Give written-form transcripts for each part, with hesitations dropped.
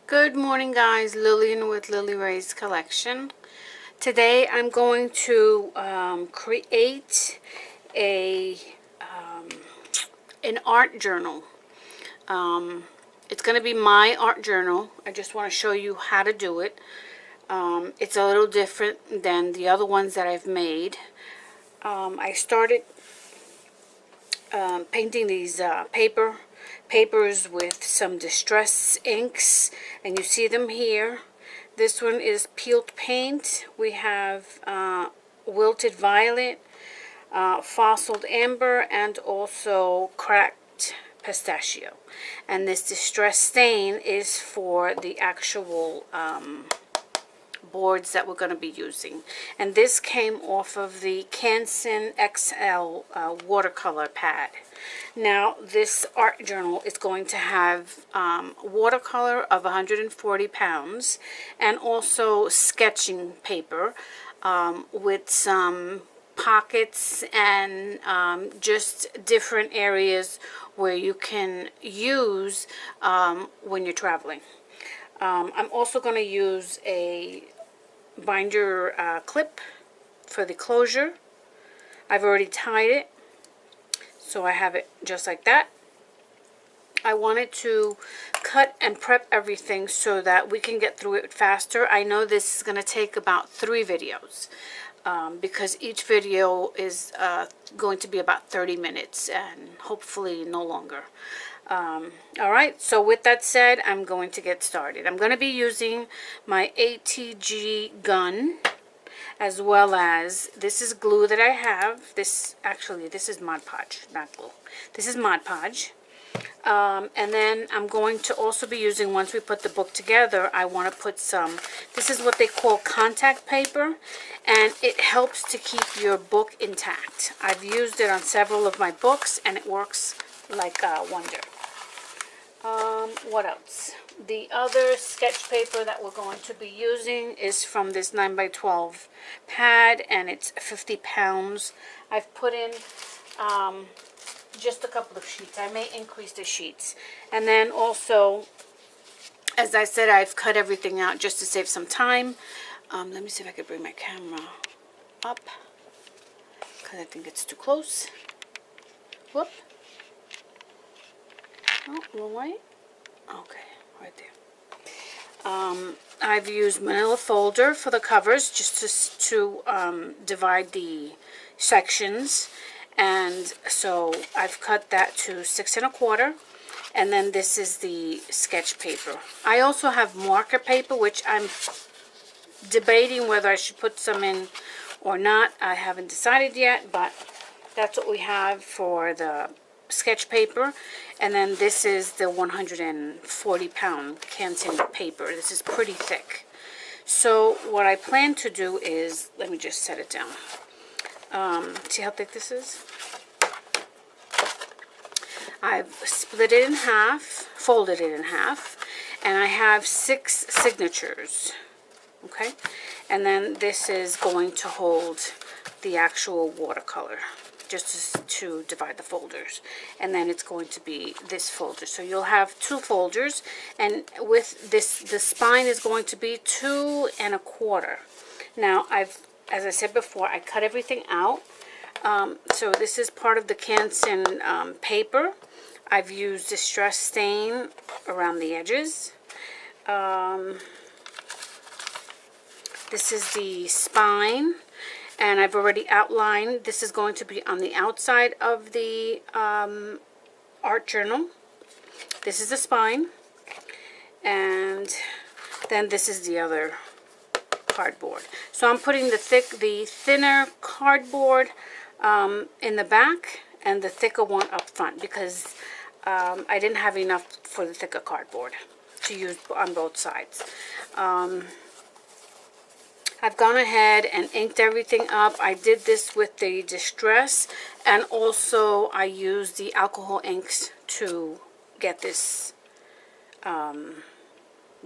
Good morning, guys. Lillian with Lily Ray's Collection. Today I'm going to create an art journal. It's going to be my art journal. I just want to show you how to do it. It's a little different than the other ones that I've made. I started painting these papers with some distress inks, and you see them here. This one is peeled paint. We have wilted violet, fossiled amber, and also cracked pistachio. And this distress stain is for the actual boards that we're going to be using. And this came off of the Canson XL watercolor pad. Now this art journal is going to have watercolor of 140 pounds and also sketching paper with some pockets and just different areas where you can use when you're traveling. I'm also going to use a binder clip for the closure. I've already tied it, so I have it just like that. I wanted to cut and prep everything so that we can get through it faster. I know this is going to take about 3 videos because each video is going to be about 30 minutes and hopefully no longer. Alright, so with that said, I'm going to get started. I'm going to be using my ATG gun, as well as, this is glue that I have. This is Mod Podge, not glue. This is Mod Podge. And then I'm going to also be using, once we put the book together, I want to put some, this is what they call contact paper, and it helps to keep your book intact. I've used it on several of my books, and it works like a wonder. What else? The other sketch paper that we're going to be using is from this 9x12 pad, and it's 50 pounds. I've put in just a couple of sheets. I may increase the sheets. And then also, as I said, I've cut everything out just to save some time. Let me see if I can bring my camera up, because I think it's too close. Whoop. Oh, wrong way. Okay, right there. I've used manila folder for the covers, just to divide the sections, and so I've cut that to 6 1/4, and then this is the sketch paper. I also have marker paper, which I'm debating whether I should put some in or not. I haven't decided yet, but that's what we have for the sketch paper. And then this is the 140-pound Canson paper. This is pretty thick. So what I plan to do is, let me just set it down. See how thick this is? I've split it in half, folded it in half, and I have 6 signatures. Okay? And then this is going to hold the actual watercolor, just to divide the folders. And then it's going to be this folder. So you'll have 2 folders, and with this, the spine is going to be 2 1/4. Now, as I said before, I cut everything out. So this is part of the Canson paper. I've used distress stain around the edges. This is the spine, and I've already outlined. This is going to be on the outside of the art journal. This is the spine, and then this is the other cardboard. So I'm putting the thinner cardboard in the back and the thicker one up front, because I didn't have enough for the thicker cardboard to use on both sides. I've gone ahead and inked everything up. I did this with the distress, and also I used the alcohol inks to get this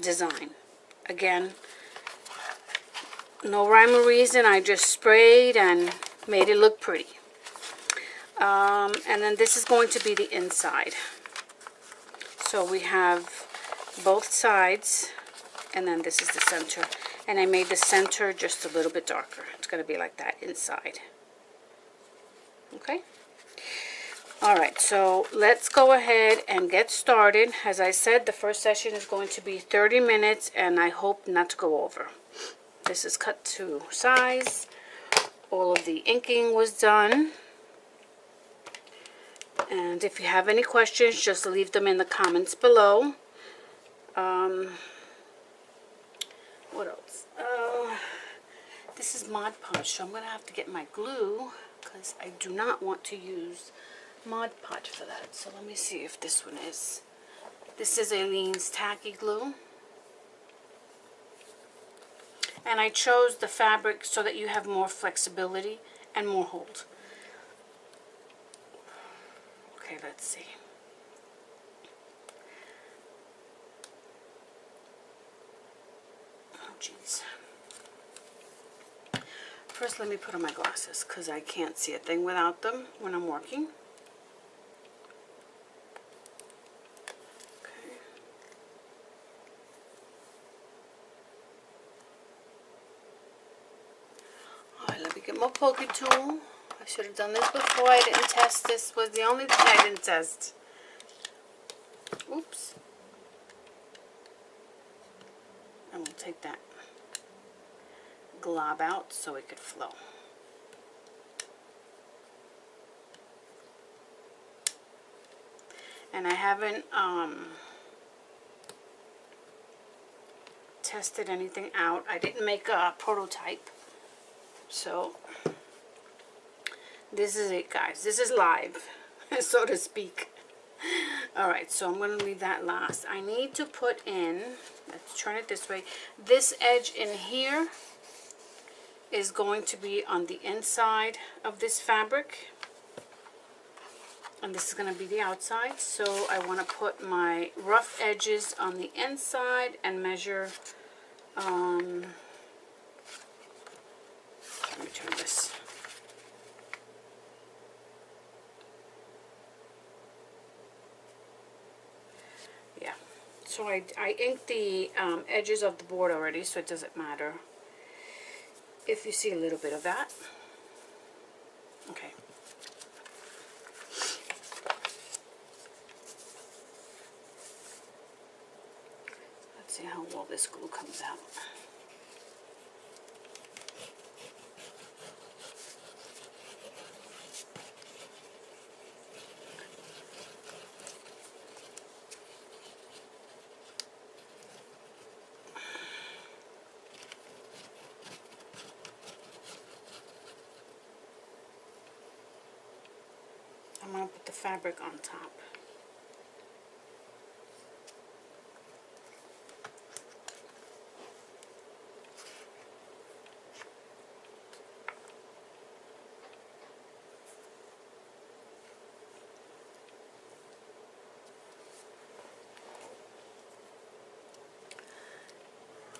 design. Again, no rhyme or reason. I just sprayed and made it look pretty. And then this is going to be the inside. So we have both sides, and then this is the center. And I made the center just a little bit darker. It's going to be like that inside. Okay? All right, so let's go ahead and get started. As I said, the first session is going to be 30 minutes, and I hope not to go over. This is cut to size. All of the inking was done. And if you have any questions, just leave them in the comments below. What else? This is Mod Podge, so I'm going to have to get my glue because I do not want to use Mod Podge for that. So let me see if this one is. This is Aleene's Tacky Glue. And I chose the fabric so that you have more flexibility and more hold. Okay, let's see. Oh, jeez. First, let me put on my glasses because I can't see a thing without them when I'm working. Okay. All right, let me get my pokey tool. I should have done this before. I didn't test. This was the only thing I didn't test. Oops. And we'll take that glob out so it could flow. And I haven't tested anything out. I didn't make a prototype. So this is it, guys. This is live, so to speak. Alright, so I'm going to leave that last. I need to put in, let's turn it this way, this edge in here is going to be on the inside of this fabric. And this is going to be the outside. So I want to put my rough edges on the inside and measure, let me turn this. Yeah, so I inked the edges of the board already, so it doesn't matter if you see a little bit of that. Okay. Let's see how well this glue comes out. I'm going to put the fabric on top.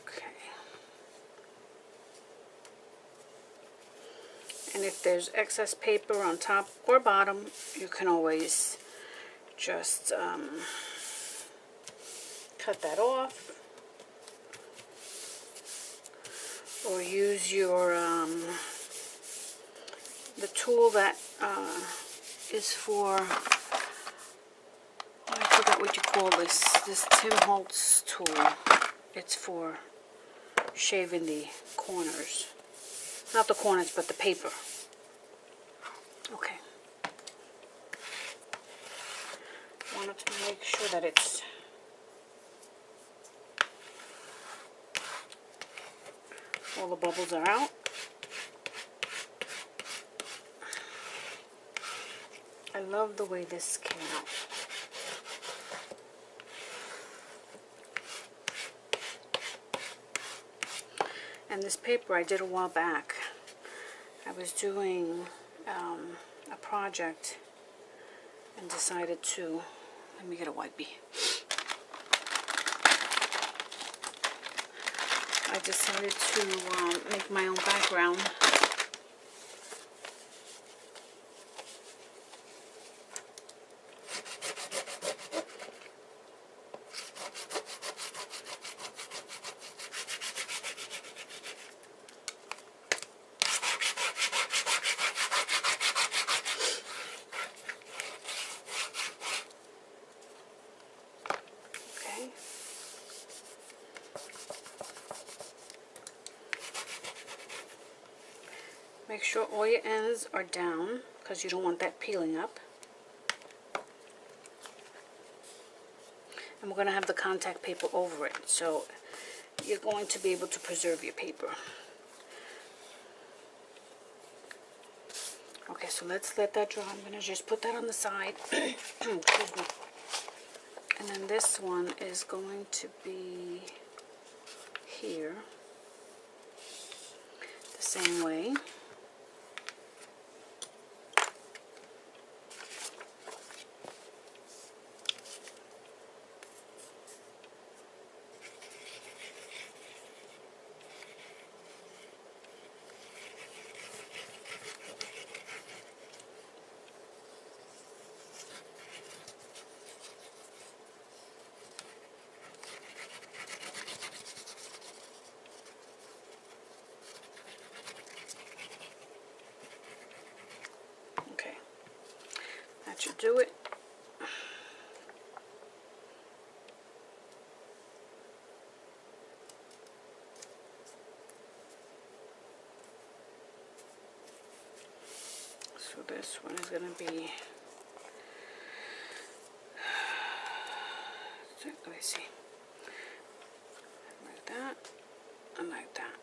Okay. And if there's excess paper on top or bottom, you can always just cut that off, or use your the tool that is for, oh, I forgot what you call this Tim Holtz tool. It's for shaving the corners. Not the corners, but the paper. Okay. Wanted to make sure that it's all the bubbles are out. I love the way this came out. And this paper I did a while back. I was doing a project and decided to, let me get a wipey. I decided to make my own background. see. Make sure all your ends are down because you don't want that peeling up. And we're going to have the contact paper over it, so you're going to be able to preserve your paper. Okay, so let's let that dry. I'm going to just put that on the side. Excuse me. And then this one is going to be here the same way. Okay, that should do it. So this one is going to be, let me see, like that and like that.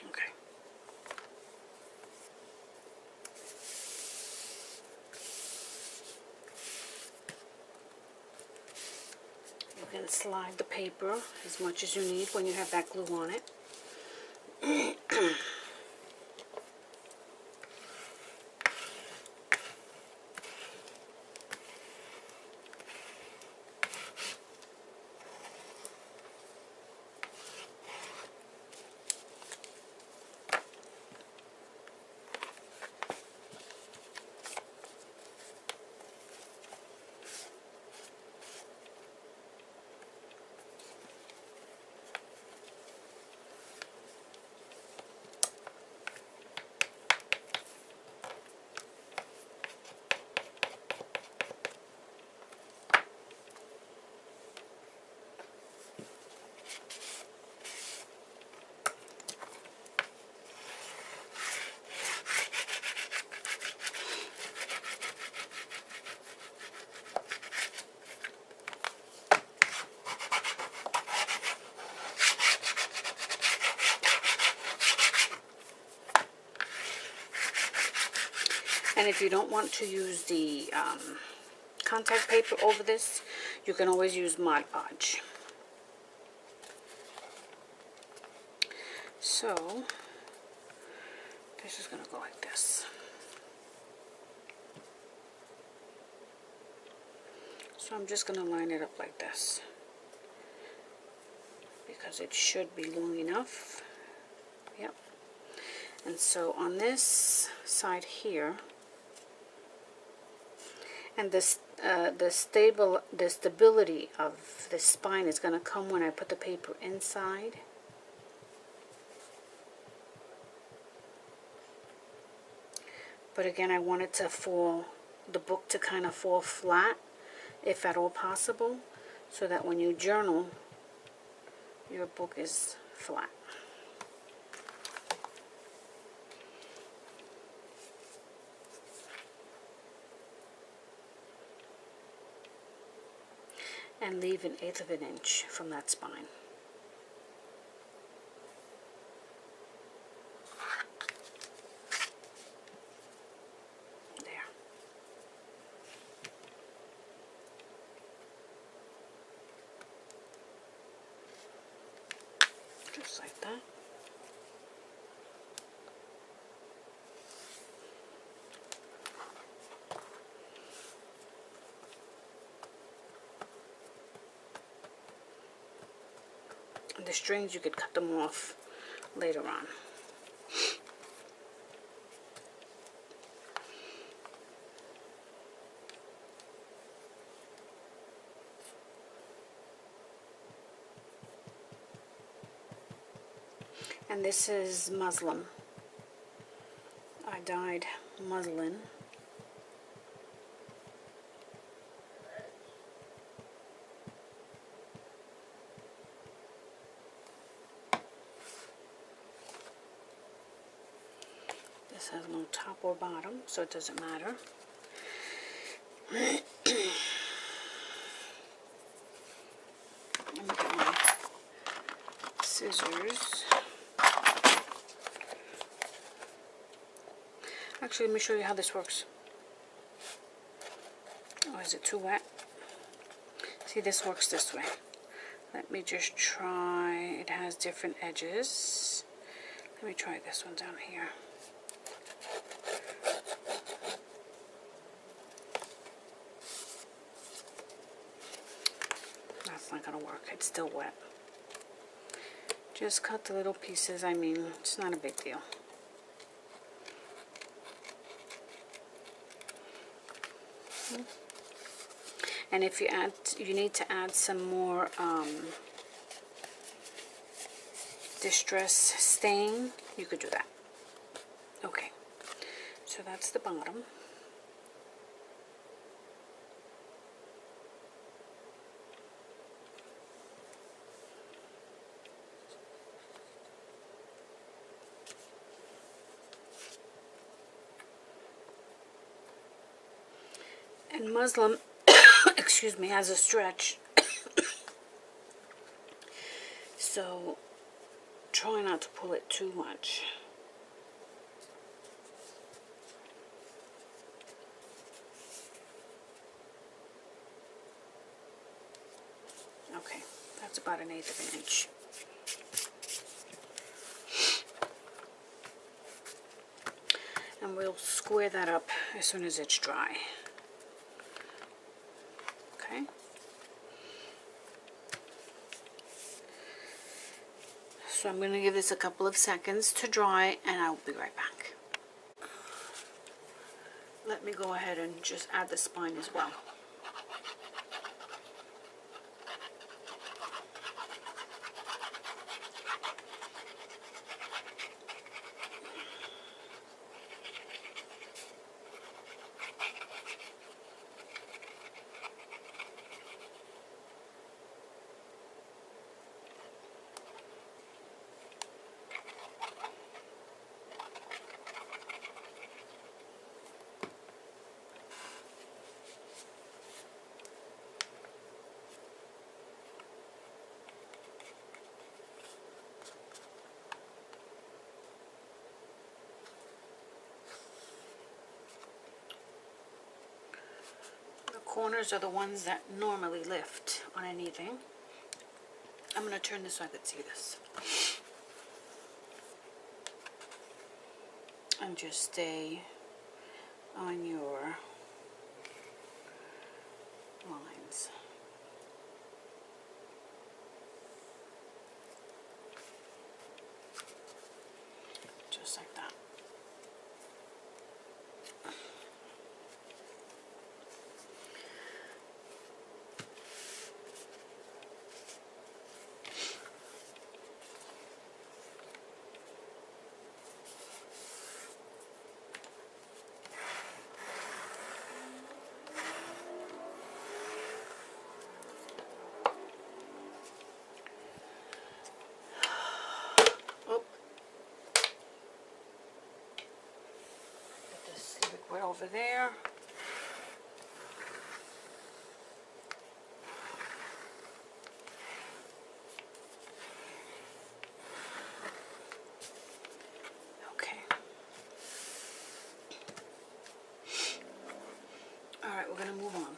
Okay. You can slide the paper as much as you need when you have that glue on it. And if you don't want to use the contact paper over this, you can always use Mod Podge. So this is going to go like this. So I'm just going to line it up like this because it should be long enough. Yep. And so on this side here, and this the stability of the spine is going to come when I put the paper inside. But again, I want it to fall, the book to kind of fall flat, if at all possible, so that when you journal, your book is flat. And leave 1/8 of an inch from that spine. There. Just like that. The strings, you could cut them off later on. And this is muslin. I dyed muslin. This has no top or bottom, so it doesn't matter. Let me get my scissors. Actually, let me show you how this works. Oh, is it too wet? See, this works this way. Let me just try. It has different edges. Let me try this one down here. That's not gonna work. It's still wet. Just cut the little pieces. I mean, it's not a big deal. And if you need to add some more distress stain, you could do that. Okay, so that's the bottom. And muslin, excuse me, has a stretch. So try not to pull it too much. Okay, that's about 1/8 of an inch. And we'll square that up as soon as it's dry. Okay. So I'm going to give this a couple of seconds to dry, and I'll be right back. Let me go ahead and just add the spine as well. Corners are the ones that normally lift on anything. I'm going to turn this so I can see this. And just stay on your lines. Just like that. Liquid over there. Okay. All right, we're going to move on.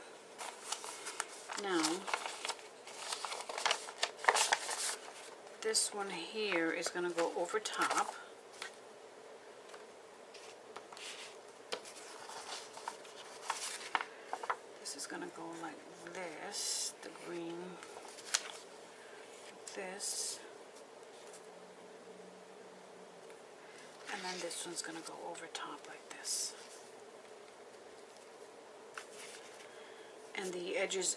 Now, this one here is going to go over top. Gonna go like this, the green, this, and then this one's gonna go over top like this. And the edges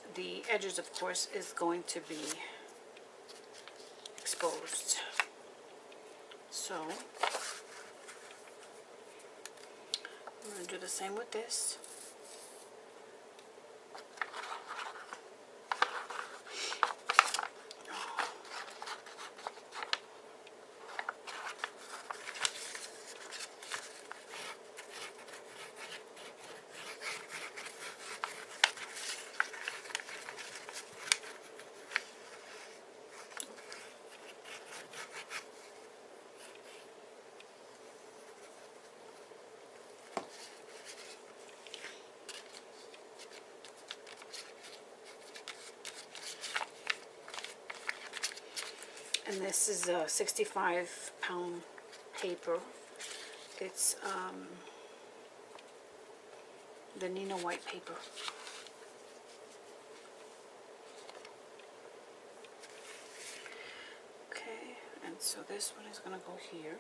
of course is going to be exposed. So I'm gonna do the same with this. And this is a 65-pound paper. It's the Nina White paper. Okay, and so this one is going to go here.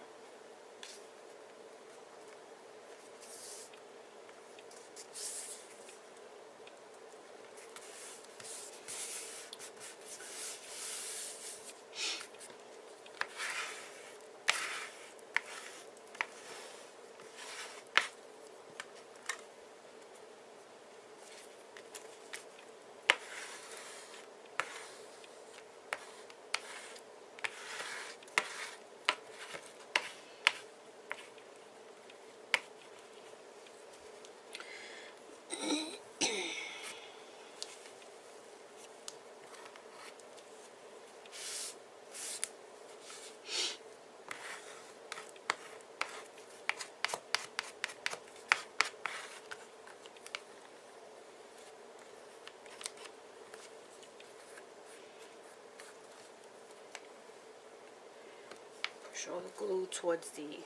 Show the glue towards the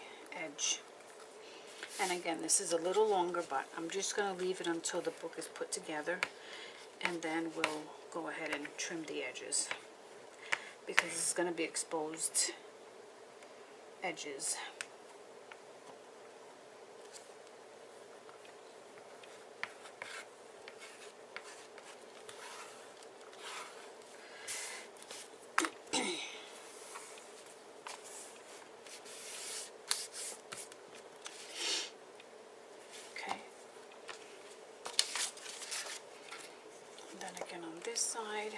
edge. And again, this is a little longer, but I'm just going to leave it until the book is put together, and then we'll go ahead and trim the edges, because it's going to be exposed edges. Again on this side.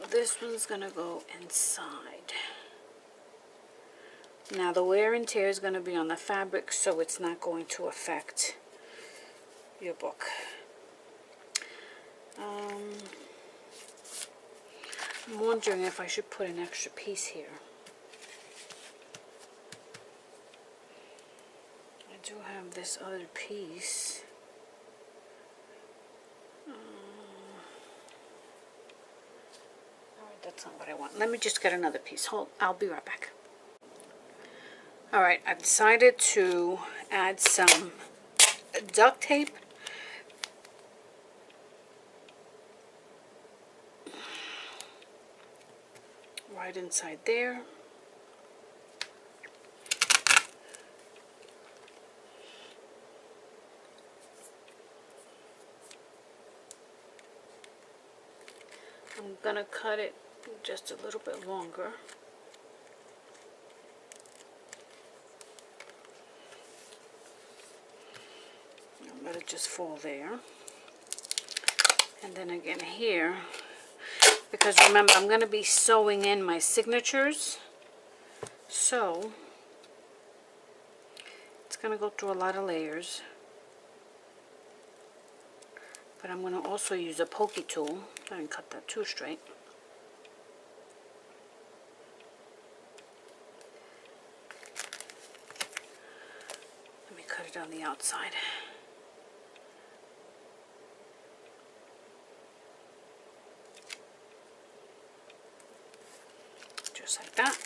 This one's gonna go inside. Now the wear and tear is gonna be on the fabric, so it's not going to affect your book. I'm wondering if I should put an extra piece here. I do have this other piece. That's not what I want. Let me just get another piece. I'll be right back. Alright, I've decided to add some duct tape. Right inside there. I'm gonna cut it just a little bit longer. I'll let it just fall there. And then again here, because remember I'm going to be sewing in my signatures, so going to go through a lot of layers. But I'm going to also use a pokey tool and cut that too straight. Let me cut it on the outside. Just like that.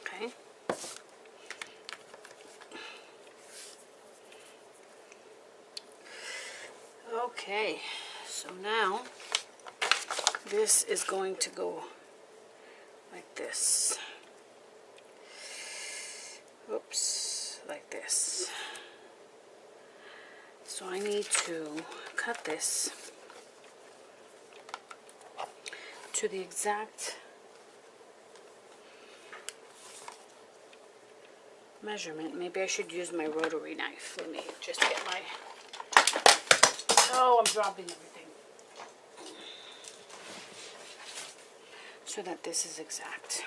Okay. Okay, so now this is going to go like this. Oops, like this. So I need to cut this to the exact measurement. Maybe I should use my rotary knife. Let me just get my... Oh, I'm dropping everything. So that this is exact.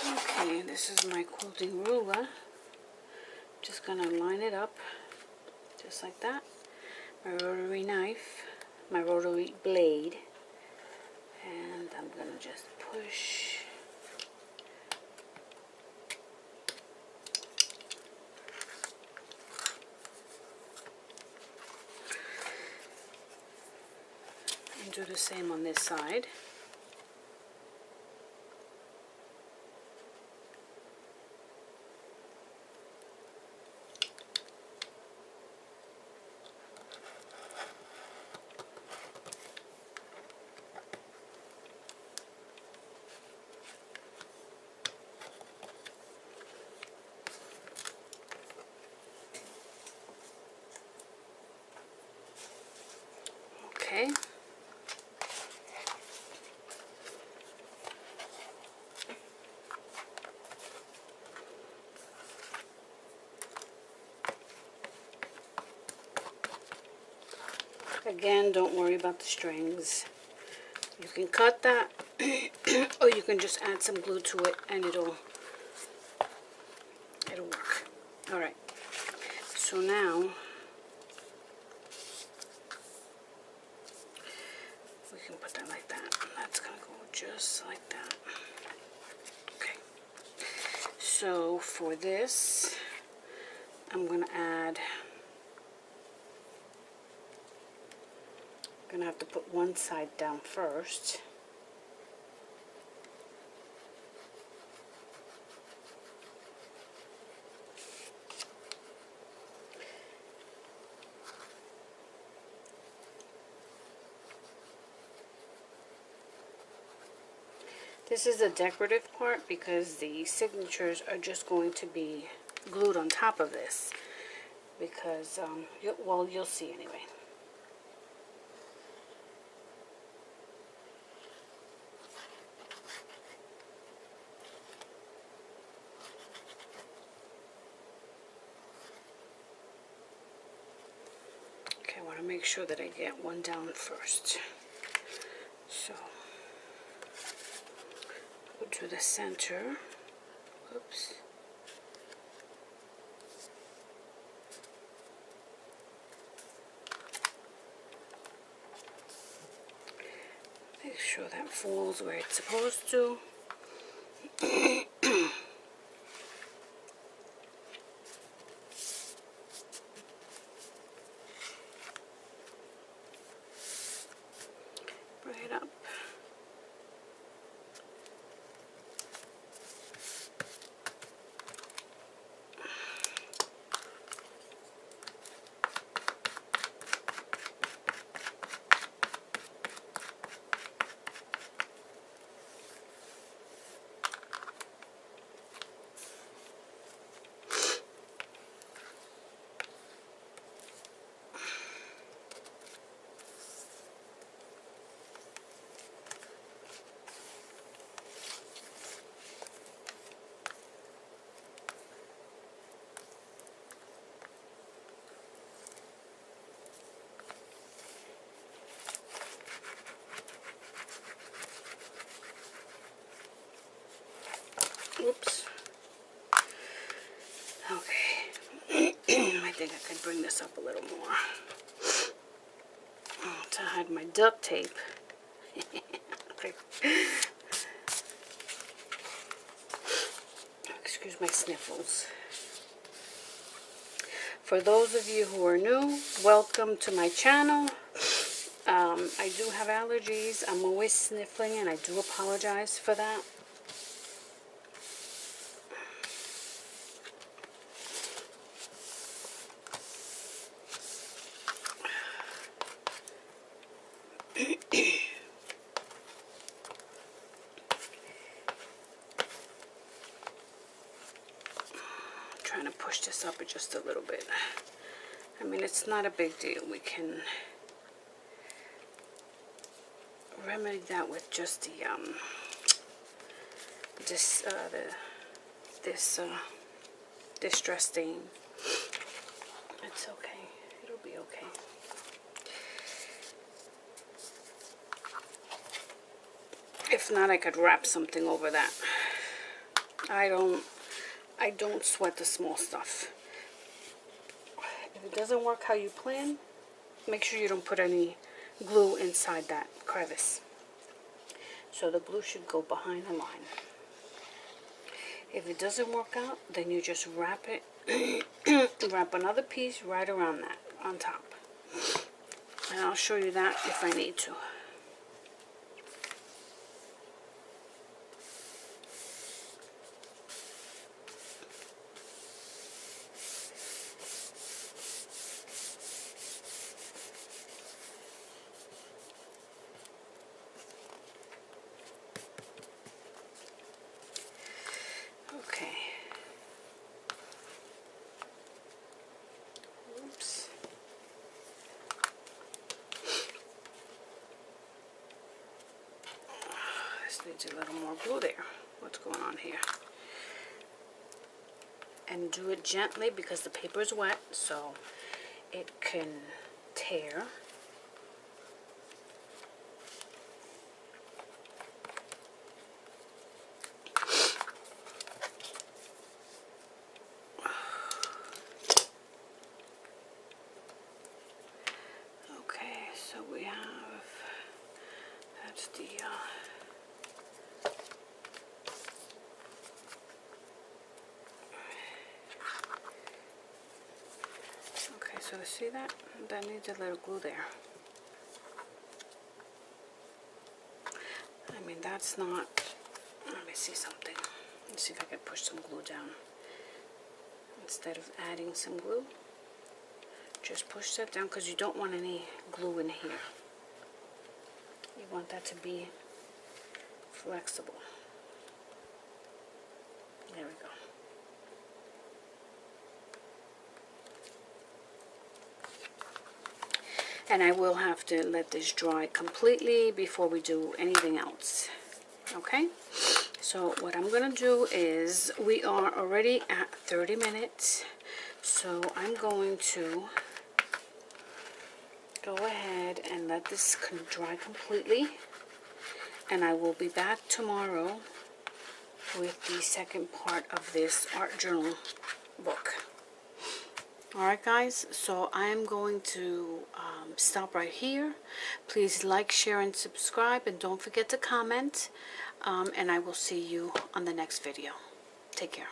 Okay, this is my quilting ruler. Just gonna line it up just like that. My rotary knife, my rotary blade, and I'm gonna just push. And do the same on this side. Okay. Again, don't worry about the strings. You can cut that or you can just add some glue to it and it'll work. Alright, so now we can put that like that. That's gonna go just like that. Okay, so for this I'm gonna add, I'm gonna have to put one side down first. This is a decorative part because the signatures are just going to be glued on top of this because, you'll see anyway. Okay, I want to make sure that I get one down first. So, go to the center. Oops. Make sure that falls where it's supposed to. Bring it up. bring this up a little more. Oh, to hide my duct tape. Okay. Excuse my sniffles. For those of you who are new, welcome to my channel. I do have allergies. I'm always sniffling, and I do apologize for that. Trying to push this up just a little bit. I mean, it's not a big deal. We can remedy that with just the distress stain. It's okay. It'll be okay. If not, I could wrap something over that. I don't sweat the small stuff. If it doesn't work how you plan, make sure you don't put any glue inside that crevice. So the glue should go behind the line. If it doesn't work out, then you just wrap it, wrap another piece right around that, on top. And I'll show you that if I need to. Okay. Oops. This needs a little more glue there. What's going on here? And do it gently because the paper is wet, so it can tear. We have, that's the, okay, so see that? That needs a little glue there. I mean, that's not, let me see something. Let's see if I can push some glue down. Instead of adding some glue, just push that down because you don't want any glue in here. You want that to be flexible. There we go. And I will have to let this dry completely before we do anything else. Okay? So what I'm going to do is, we are already at 30 minutes. So I'm going to go ahead and let this dry completely, and I will be back tomorrow with the second part of this art journal book. Alright guys, so I am going to stop right here. Please like, share, and subscribe, and don't forget to comment, and I will see you on the next video. Take care.